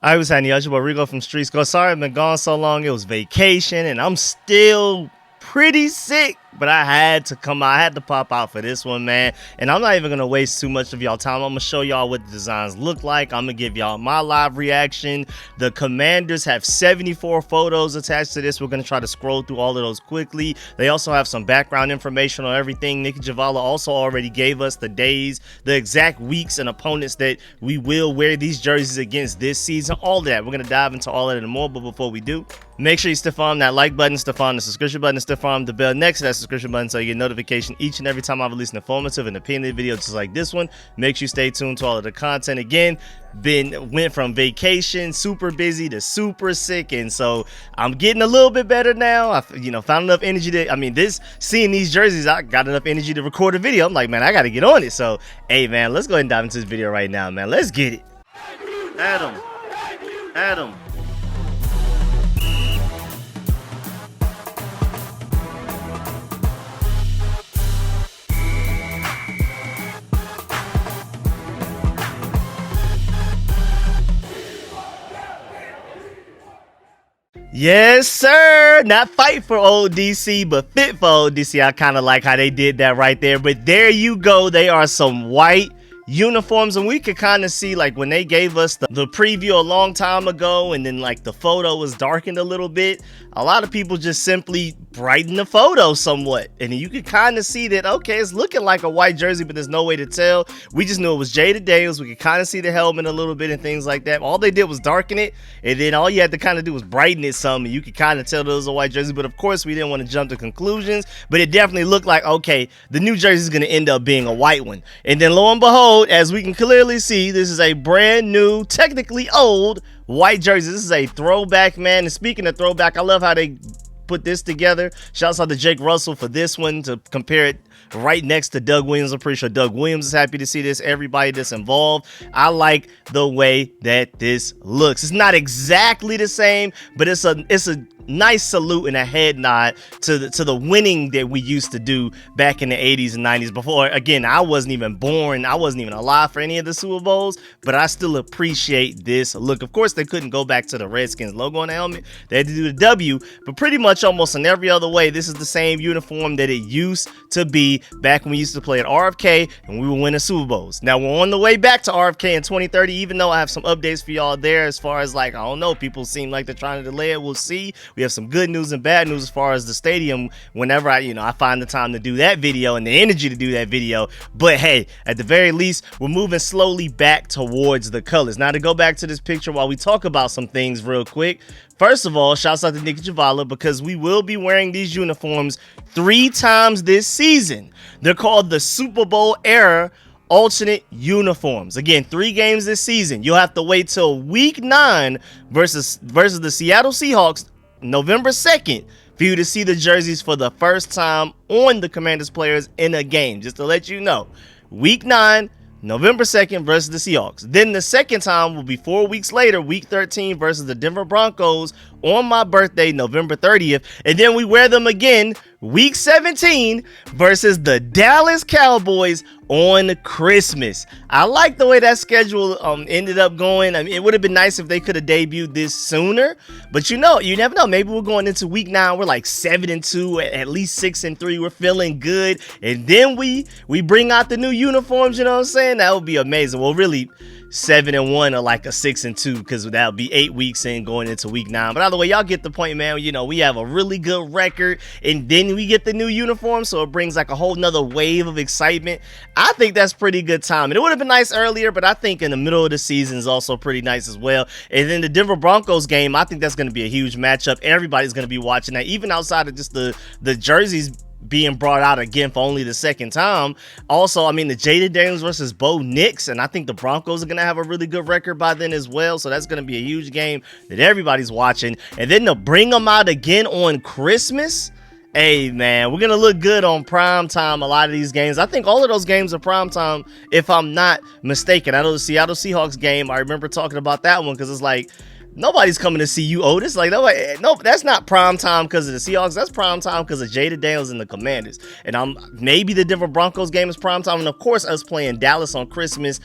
I was having your boy Rico from StreetScores. Sorry I've been gone so long. It was vacation and I'm still pretty sick, but I had to come out. I had to pop out for this one, man. And I'm not even going to waste too much of y'all time. I'm going to show y'all what the designs look like. I'm going to give y'all my live reaction. The Commanders have 74 photos attached to this. We're going to try to scroll through all of those quickly. They also have some background information on everything. Nikki Javala also already gave us the days, the exact weeks and opponents that we will wear these jerseys against this season. All of that. We're going to dive into all of it and more. But before we do, make sure you stiff arm that like button, stiff arm the subscription button, stiff arm the bell next to that subscription button so you get notification each and every time I release an informative and opinion video just like this one. Make sure you stay tuned to all of the content. Again, went from vacation, super busy to super sick, and so I'm getting a little bit better now. I found enough energy to, seeing these jerseys, I got enough energy to record a video. I'm like, man, I got to get on it. So, hey, man, let's go ahead and dive into this video right now, man. Let's get it. Adam. Yes, sir. Not fight for old DC, but fit for old DC. I kind of like how they did that right there. But there you go. They are some white uniforms, and we could kind of see, like, when they gave us the preview a long time ago and then like the photo was darkened a little bit, a lot of people just simply brighten the photo somewhat, and you could kind of see that, okay, it's looking like a white jersey, but there's no way to tell. We just knew it was Jayden Daniels. We could kind of see the helmet a little bit and things like that. All they did was darken it, and then all you had to kind of do was brighten it some, and you could kind of tell that it was a white jersey. But of course, we didn't want to jump to conclusions, but it definitely looked like, okay, the new jersey is going to end up being a white one. And then lo and behold, as we can clearly see, this is a brand new, technically old white jersey. This is a throwback, man. And speaking of throwback, I love how they put this together. Shouts out to Jake Russell for this one, to compare it right next to Doug Williams. I'm pretty sure Doug Williams is happy to see this. Everybody that's involved. I like the way that this looks. It's not exactly the same, but it's a nice salute and a head nod to the winning that we used to do back in the 80s and 90s. Before, again, I wasn't even born, I wasn't even alive for any of the Super Bowls, but I still appreciate this look. Of course, they couldn't go back to the Redskins logo on the helmet. They had to do the W, but pretty much almost in every other way, this is the same uniform that it used to be back when we used to play at RFK and we were winning Super Bowls. Now we're on the way back to RFK in 2030, even though I have some updates for y'all there as far as, like, I don't know, people seem like they're trying to delay it. We'll see. We have some good news and bad news as far as the stadium whenever I find the time to do that video and the energy to do that video. But hey, at the very least, we're moving slowly back towards the colors. Now, to go back to this picture while we talk about some things real quick, first of all, shouts out to Nikki Javala, because we will be wearing these uniforms 3 times this season. They're called the Super Bowl era alternate uniforms. Again, 3 games this season. You'll have to wait till week 9 versus the Seattle Seahawks, November 2nd, for you to see the jerseys for the first time on the Commanders players in a game. Just to let you know, week 9, November 2nd versus the Seahawks. Then the second time will be 4 weeks later, week 13 versus the Denver Broncos on my birthday, November 30th. And then we wear them again week 17 versus the Dallas Cowboys on Christmas. I like the way that schedule ended up going. I mean, it would have been nice if they could have debuted this sooner, but you never know. Maybe we're going into week 9, we're like 7-2, at least 6-3. We're feeling good, and then we bring out the new uniforms. You know what I'm saying? That would be amazing. Well, really, 7-1 or like a 6-2, because that would be 8 weeks in going into week 9. But either way, y'all get the point, man. We have a really good record, and then we get the new uniform, so it brings like a whole nother wave of excitement. I think that's pretty good time. And it would have been nice earlier, but I think in the middle of the season is also pretty nice as well. And then the Denver Broncos game, I think that's going to be a huge matchup. Everybody's going to be watching that, even outside of just the jerseys being brought out again for only the second time. Also, I mean, the Jayden Daniels versus Bo Nix, and I think the Broncos are going to have a really good record by then as well, so that's going to be a huge game that everybody's watching. And then to bring them out again on Christmas, hey, man, we're going to look good on prime time. A lot of these games, I think all of those games are prime time, if I'm not mistaken. I know the Seattle Seahawks game, I remember talking about that one, because it's like, nobody's coming to see you, Otis. Like, no, that's not prime time because of the Seahawks. That's prime time because of Jayden Daniels and the Commanders. And maybe the Denver Broncos game is prime time. And of course, us playing Dallas on Christmas.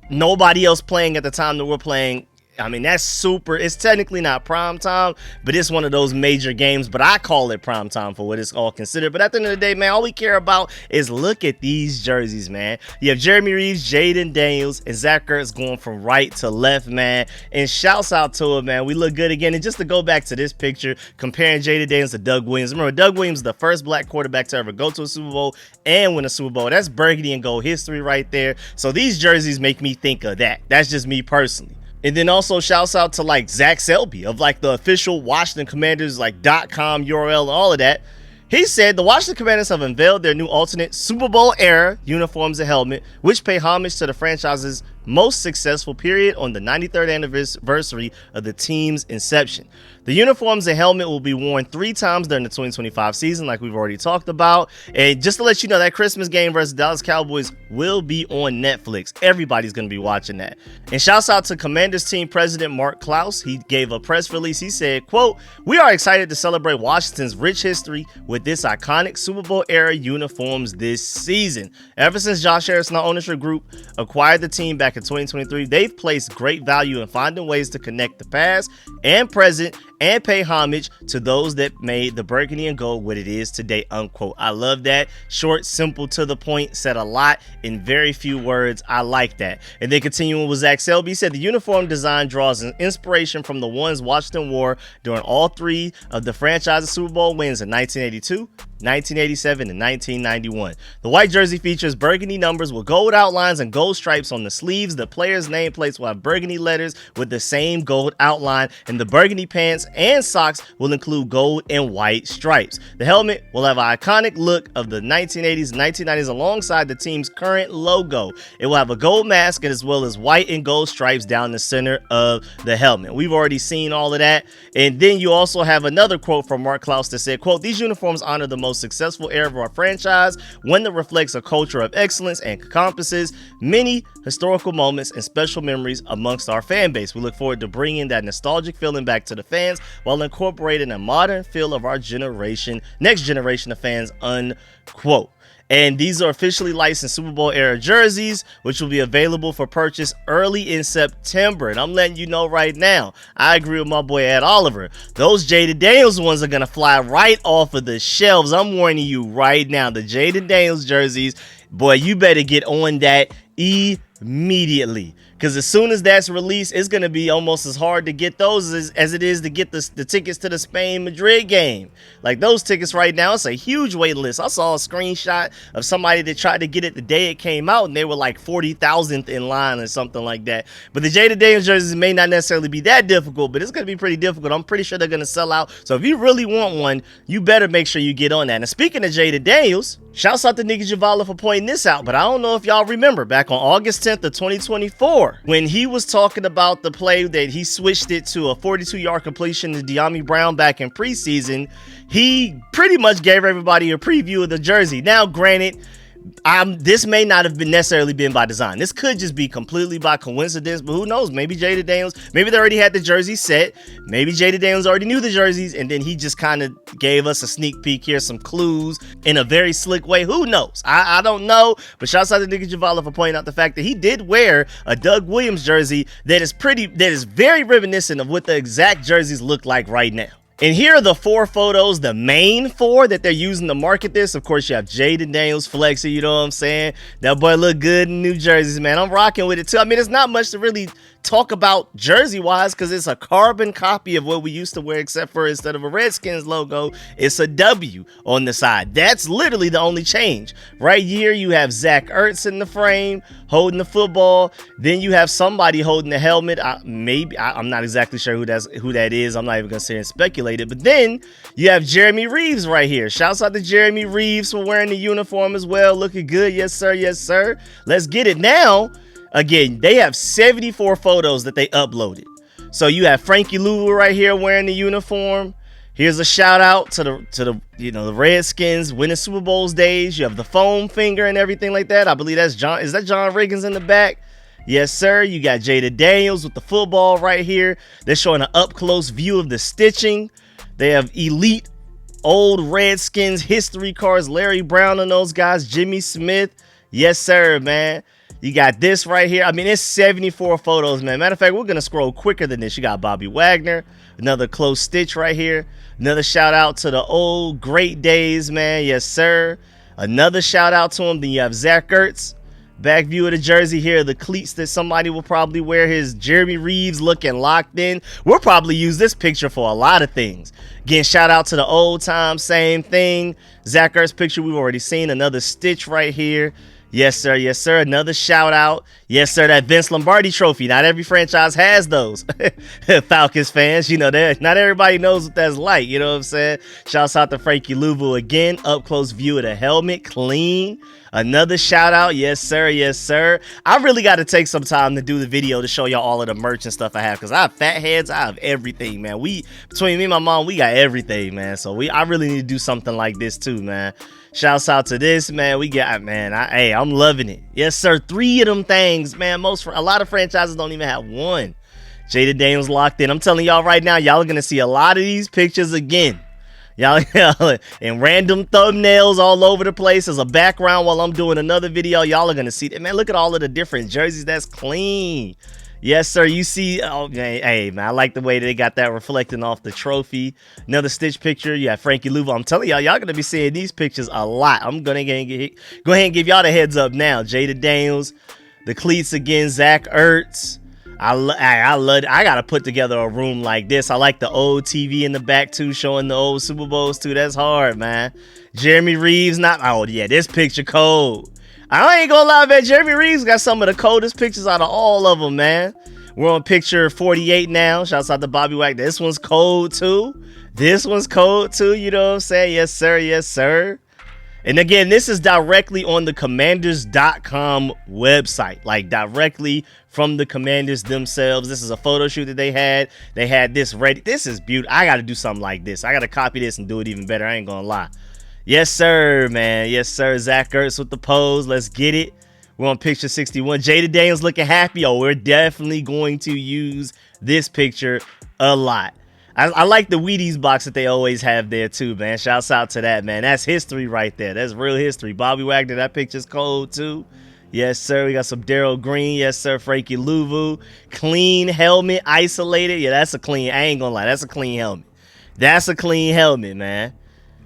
Nobody else playing at the time that we're playing I mean, that's super. It's technically not prime time, but it's one of those major games. But I call it prime time for what it's all considered. But at the end of the day, man, all we care about is look at these jerseys, man. You have Jeremy Reeves, Jayden Daniels, and Zach Ertz going from right to left, man. And shouts out to him, man. We look good again. And just to go back to this picture, comparing Jayden Daniels to Doug Williams. Remember, Doug Williams is the first black quarterback to ever go to a Super Bowl and win a Super Bowl. That's burgundy and gold history right there. So these jerseys make me think of that. That's just me personally. And then also shouts out to like Zach Selby of like the official Washington Commanders like .com URL and all of that. He said the Washington Commanders have unveiled their new alternate Super Bowl era uniforms and helmet, which pay homage to the franchise's most successful period on the 93rd anniversary of the team's inception. The uniforms and helmet will be worn 3 times during the 2025 season, like we've already talked about. And just to let you know, that Christmas game versus Dallas Cowboys will be on Netflix. Everybody's going to be watching that. And shouts out to Commanders team president Mark Klaus. He gave a press release. He said, quote, "We are excited to celebrate Washington's rich history with this iconic Super Bowl era uniforms this season. Ever since Josh Harrison, our ownership group, acquired the team back in 2023, they've placed great value in finding ways to connect the past and present and pay homage to those that made the burgundy and gold what it is today," unquote. I love that. Short, simple, to the point, said a lot in very few words. I like that. And then continuing with Zach Selby, he said the uniform design draws an inspiration from the ones Washington wore during all 3 of the franchise's Super Bowl wins in 1982, 1987, and 1991. The white jersey features burgundy numbers with gold outlines and gold stripes on the sleeves. The players' nameplates will have burgundy letters with the same gold outline, and the burgundy pants and socks will include gold and white stripes. The helmet will have an iconic look of the 1980s and 1990s alongside the team's current logo. It will have a gold mask as well as white and gold stripes down the center of the helmet. We've already seen all of that. And then you also have another quote from Mark Klaus that said, quote, "These uniforms honor the most successful era of our franchise, one that reflects a culture of excellence and encompasses many historical moments and special memories amongst our fan base. We look forward to bringing that nostalgic feeling back to the fans while incorporating a modern feel of our next generation of fans," unquote. And these are officially licensed Super Bowl era jerseys, which will be available for purchase early in September. And I'm letting you know right now, I agree with my boy Ed Oliver. Those Jayden Daniels ones are going to fly right off of the shelves. I'm warning you right now, the Jayden Daniels jerseys, boy, you better get on that immediately, because as soon as that's released, it's going to be almost as hard to get those as it is to get the tickets to the Spain-Madrid game. Like those tickets right now, it's a huge wait list. I saw a screenshot of somebody that tried to get it the day it came out, and they were like 40,000th in line or something like that. But the Jayden Daniels jerseys may not necessarily be that difficult, but it's going to be pretty difficult. I'm pretty sure they're going to sell out. So if you really want one, you better make sure you get on that. And speaking of Jayden Daniels, shouts out to Nicky Javala for pointing this out, but I don't know if y'all remember back on August 10th of 2024, when he was talking about the play that he switched it to a 42-yard completion to De'Ami Brown back in preseason, he pretty much gave everybody a preview of the jersey. Now, granted, this may not have been necessarily been by design. This could just be completely by coincidence, but who knows? Maybe Jayden Daniels, maybe they already had the jersey set. Maybe Jayden Daniels already knew the jerseys, and then he just kind of gave us a sneak peek here, some clues in a very slick way. Who knows? I don't know, but shouts out to Nicky Javala for pointing out the fact that he did wear a Doug Williams jersey that is very reminiscent of what the exact jerseys look like right now. And here are the 4 photos, the main 4 that they're using to market this. Of course, you have Jayden Daniels flexing, you know what I'm saying? That boy look good in New Jerseys, man. I'm rocking with it too. I mean, it's not much to really talk about jersey-wise because it's a carbon copy of what we used to wear, except for instead of a Redskins logo, it's a W on the side. That's literally the only change. Right here, you have Zach Ertz in the frame holding the football. Then you have somebody holding the helmet. I'm not exactly sure who that is. I'm not even going to sit here and speculate it. But then you have Jeremy Reeves right here. Shouts out to Jeremy Reeves for wearing the uniform as well. Looking good. Yes, sir. Yes, sir. Let's get it now. Again, they have 74 photos that they uploaded. So you have Frankie Louis right here wearing the uniform. Here's a shout out to the Redskins winning Super Bowls days. You have the foam finger and everything like that. I believe that's John. Is that John Riggins in the back? Yes, sir. You got Jayden Daniels with the football right here. They're showing an up close view of the stitching. They have elite old Redskins history cards. Larry Brown and those guys. Jimmy Smith. Yes, sir, man. You got this right here. I mean, it's 74 photos, man. Matter of fact, we're going to scroll quicker than this. You got Bobby Wagner, another close stitch right here. Another shout out to the old great days, man. Yes, sir. Another shout out to him. Then you have Zach Ertz. Back view of the jersey here. The cleats that somebody will probably wear. His Jeremy Reeves looking locked in. We'll probably use this picture for a lot of things. Again, shout out to the old time. Same thing. Zach Ertz picture we've already seen. Another stitch right here. Yes, sir. Yes, sir. Another shout out. Yes, sir. That Vince Lombardi trophy. Not every franchise has those. Falcons fans, you know, not everybody knows what that's like. You know what I'm saying? Shouts out to Frankie Louvu again. Up close view of the helmet. Clean. Another shout out. Yes, sir. Yes, sir. I really got to take some time to do the video to show y'all all of the merch and stuff I have, because I have fat heads. I have everything, man. Between me and my mom, we got everything, man. So I really need to do something like this too, man. Shouts out to this, man. We got, man. Hey, I'm loving it. Yes, sir. 3 of them things, man. A lot of franchises don't even have one. Jayden Daniels locked in. I'm telling y'all right now, y'all are gonna see a lot of these pictures again. Y'all and random thumbnails all over the place as a background while I'm doing another video. Y'all are gonna see that, man. Look at all of the different jerseys. That's clean. Yes, sir. You see, okay, hey, man, I like the way they got that reflecting off the trophy. Another stitch picture. You have Frankie Louvu. I'm telling y'all going to be seeing these pictures a lot. I'm going to go ahead and give y'all the heads up now. Jayden Daniels, the cleats again, Zach Ertz. I love it. I got to put together a room like this. I like the old TV in the back, too, showing the old Super Bowls, too. That's hard, man. Jeremy Reeves, this picture cold. I ain't gonna lie, man. Jeremy Reeves got some of the coldest pictures out of all of them, man. We're on picture 48 now. Shouts out to Bobby Wagner. This one's cold, too. This one's cold, too. You know what I'm saying? Yes, sir. Yes, sir. And again, this is directly on the commanders.com website. Like, directly from the Commanders themselves. This is a photo shoot that they had. They had this ready. This is beautiful. I got to do something like this. I got to copy this and do it even better. I ain't gonna lie. Yes, sir, man. Yes, sir. Zach Ertz with the pose. Let's get it. We're on picture 61. Jayden Daniels looking happy. Oh, we're definitely going to use this picture a lot. I like the Wheaties box that they always have there, too, man. Shouts out to that, man. That's history right there. That's real history. Bobby Wagner, that picture's cold, too. Yes, sir. We got some Darryl Green. Yes, sir. Frankie Louvu. Clean helmet. Isolated. Yeah, that's a clean. I ain't gonna lie. That's a clean helmet. That's a clean helmet, man.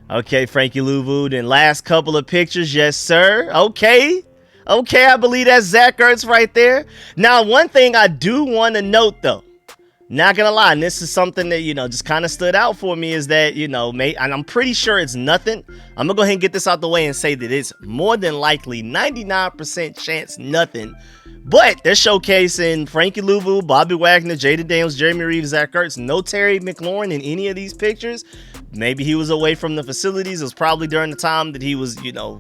Okay, Frankie Louvu. Then last couple of pictures. Yes, sir. Okay. Okay, I believe that's Zach Ertz right there. Now, one thing I do want to note, though. Not gonna lie, and this is something that, you know, just kind of stood out for me, is that, you know, and I'm pretty sure it's nothing. I'm gonna go ahead and get this out the way and say that it's more than likely 99% chance nothing. But they're showcasing Frankie Louvu, Bobby Wagner, Jayden Daniels, Jeremy Reeves, Zach Ertz. No Terry McLaurin in any of these pictures. Maybe he was away from the facilities. It was probably during the time that he was, you know,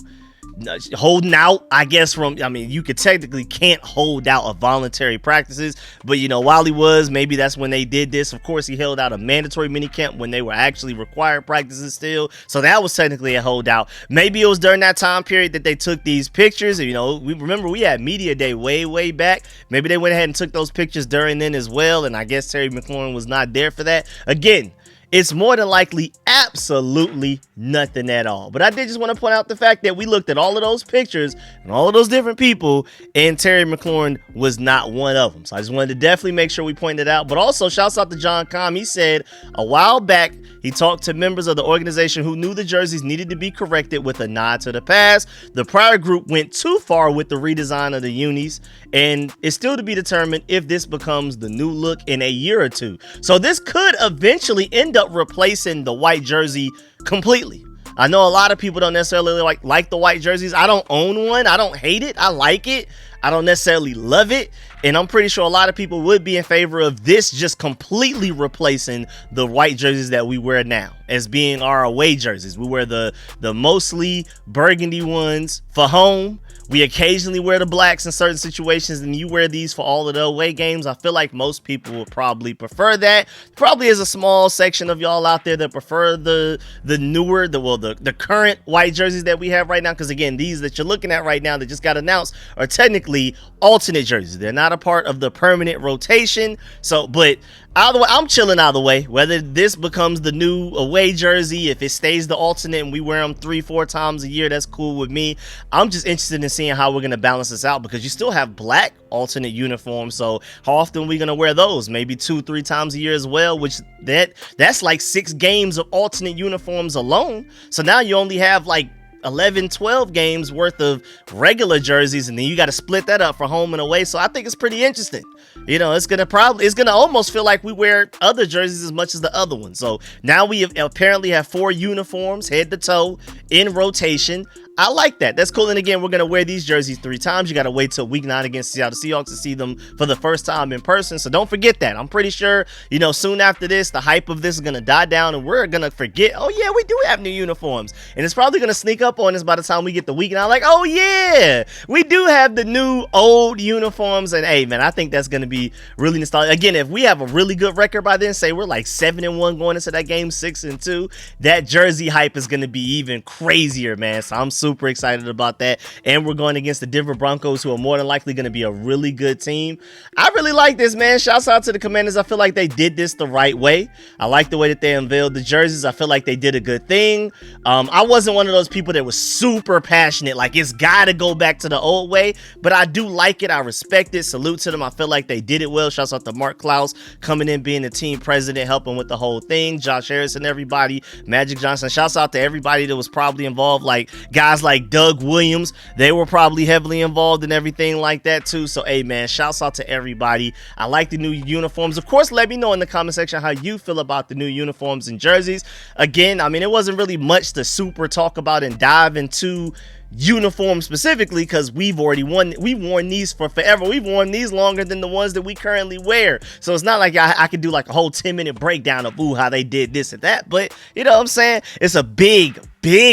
holding out, I guess. You could technically can't hold out of voluntary practices, but you know, while he was, maybe that's when they did this. Of course, he held out a mandatory minicamp when they were actually required practices still, so that was technically a holdout. Maybe it was during that time period that they took these pictures. You know, we had media day way back. Maybe they went ahead and took those pictures during then as well, and I guess Terry McLaurin was not there for that. Again, it's more than likely absolutely nothing at all. But I did just want to point out the fact that we looked at all of those pictures and all of those different people, and Terry McLaurin was not one of them. So I just wanted to definitely make sure we pointed it out. But also, shouts out to John Com. He said a while back he talked to members of the organization who knew the jerseys needed to be corrected with a nod to the past. The prior group went too far with the redesign of the unis, and it's still to be determined if this becomes the new look in a year or two. So this could eventually end up replacing the white jersey completely. I know a lot of people don't necessarily like the white jerseys. I don't own one. I don't hate it. I like it. I don't necessarily love it. And I'm pretty sure a lot of people would be in favor of this just completely replacing the white jerseys that we wear now as being our away jerseys. We wear the mostly burgundy ones for home. We occasionally wear the blacks in certain situations, and you wear these for all of the away games. I feel like most people would probably prefer that. Probably is a small section of y'all out there that prefer the newer, the current white jerseys that we have right now. Because again, these that you're looking at right now that just got announced are technically strictly alternate jerseys. They're not a part of the permanent rotation. So, but either way, I'm chilling either way. Whether this becomes the new away jersey, if it stays the alternate and we wear them 3-4 times a year, that's cool with me. I'm just interested in seeing how we're going to balance this out, because you still have black alternate uniforms. So how often are we going to wear those? Maybe 2-3 times a year as well, which that's like 6 games of alternate uniforms alone. So now you only have like 11-12 games worth of regular jerseys, and then you got to split that up for home and away. So I think it's pretty interesting. You know, it's gonna almost feel like we wear other jerseys as much as the other ones. So now we apparently have 4 uniforms head to toe in rotation. I like that. That's cool. And again, we're going to wear these jerseys 3 times. You got to wait till week 9 against Seattle Seahawks to see them for the first time in person. So don't forget that. I'm pretty sure, you know, soon after this, the hype of this is going to die down and we're going to forget, oh yeah, we do have new uniforms. And it's probably going to sneak up on us by the time we get the week 9. Like, oh yeah, we do have the new old uniforms. And hey, man, I think that's going to be really nostalgic. Again, if we have a really good record by then, say we're like 7-1 going into that game, 6-2, that jersey hype is going to be even crazier, man. So I'm super excited about that. And we're going against the Denver Broncos, who are more than likely going to be a really good team. I really like this, man. Shouts out to the Commanders. I feel like they did this the right way. I like the way that they unveiled the jerseys. I feel like they did a good thing. I wasn't one of those people that was super passionate, like it's got to go back to the old way, but I do like it. I respect it. Salute to them. I feel like they did it well. Shouts out to Mark Klaus coming in, being the team president, helping with the whole thing. Josh Harrison, everybody, Magic Johnson. Shouts out to everybody that was probably involved, like guys like Doug Williams. They were probably heavily involved in everything like that too. So hey man, shouts out to everybody. I like the new uniforms. Of course, let me know in the comment section how you feel about the new uniforms and jerseys. Again, I mean, it wasn't really much to super talk about and dive into uniform specifically, because we've worn these for forever. We've worn these longer than the ones that we currently wear, so it's not like I could do like a whole 10-minute breakdown of how they did this and that. But you know what I'm saying, it's a big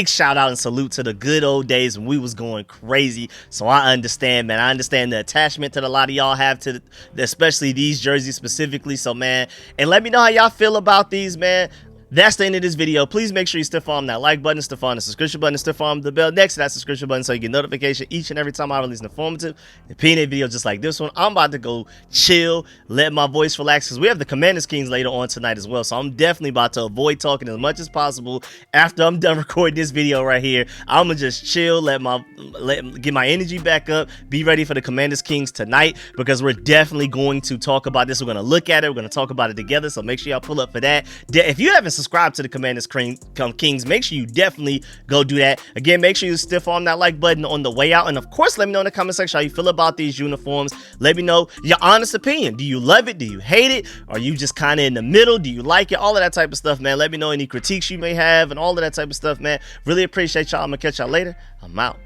shout out and salute to the good old days when we was going crazy. So I understand, man. I understand the attachment that a lot of y'all have to especially these jerseys specifically. So man, and let me know how y'all feel about these, man. That's the end of this video. Please make sure you stiff arm that like button, stiff arm the subscription button, stiff arm the bell next to that subscription button so you get notification each and every time I release an informative and opinionated video just like this one. I'm about to go chill, let my voice relax, because we have the Commanders Kings later on tonight as well. So I'm definitely about to avoid talking as much as possible. After I'm done recording this video right here, I'm gonna just chill, get my energy back up, be ready for the Commanders Kings tonight, because we're definitely going to talk about this. We're gonna look at it, we're gonna talk about it together. So make sure y'all pull up for that. If you haven't subscribe to the Commanders Kings, make sure you definitely go do that. Again, make sure you stiff arm that like button on the way out, and of course let me know in the comment section how you feel about these uniforms. Let me know your honest opinion. Do you love it? Do you hate it? Are you just kind of in the middle? Do you like it? All of that type of stuff, man. Let me know any critiques you may have and all of that type of stuff, man. Really appreciate y'all. I'm gonna catch y'all later. I'm out.